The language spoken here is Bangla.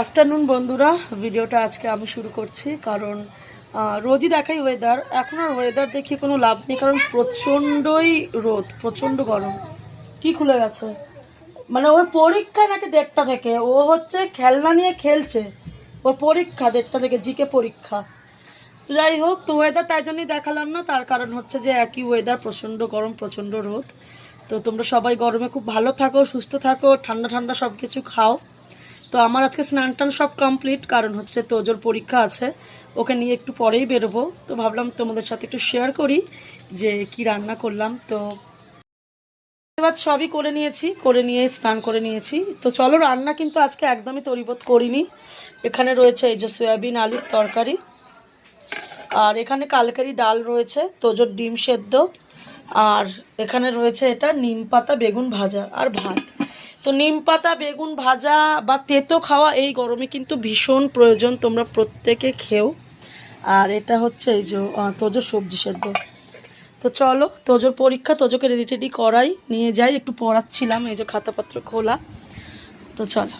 আফটারনুন বন্ধুরা, ভিডিওটা আজকে আমি শুরু করছি কারণ রোজই দেখাই ওয়েদার। এখন আর ওয়েদার দেখিয়ে কোনো লাভ নেই, কারণ প্রচণ্ডই রোদ, প্রচণ্ড গরম। কি খুলে গেছে মানে ওর পরীক্ষা নাকি 1:30 থেকে, ও হচ্ছে খেলনা নিয়ে খেলছে। ওর পরীক্ষা 1:30 থেকে, জিকে পরীক্ষা। যাই হোক, তো ওয়েদার তাই জন্যই দেখালাম না, তার কারণ হচ্ছে যে একই ওয়েদার, প্রচণ্ড গরম প্রচণ্ড রোদ। তো তোমরা সবাই গরমে খুব ভালো থাকো, সুস্থ থাকো, ঠান্ডা ঠান্ডা সব কিছু খাও। তো আমার আজকে স্নান টান সব কমপ্লিট, কারণ হচ্ছে তোজোর পরীক্ষা আছে, ওকে নিয়ে একটু পরেই বেরোবো। তো ভাবলাম তোমাদের সাথে একটু শেয়ার করি যে কি রান্না করলাম। তো এবার সবই করে নিয়েছি, করে নিয়ে স্নান করে নিয়েছি। তো চলো, রান্না কিন্তু আজকে একদমই তরিবোধ করিনি। এখানে রয়েছে এই যে সয়াবিন আলুর তরকারি, আর এখানে কালকেরই ডাল রয়েছে, তোজোর ডিম সেদ্ধ, আর এখানে রয়েছে এটা নিম পাতা বেগুন ভাজা আর ভাত। তো নিম পাতা বেগুন ভাজা বা তেতো খাওয়া এই গরমে কিন্তু ভীষণ প্রয়োজন, তোমরা প্রত্যেকে খেও। আর এটা হচ্ছে এই যে তোজোর সবজি সেদ্ধ। তো চলো, তোজোর পরীক্ষা, তোজোকে রেডি টেডি করাই, নিয়ে যাই, একটু পড়াচ্ছিলাম, এই যে খাতাপত্র খোলা। তো চলো।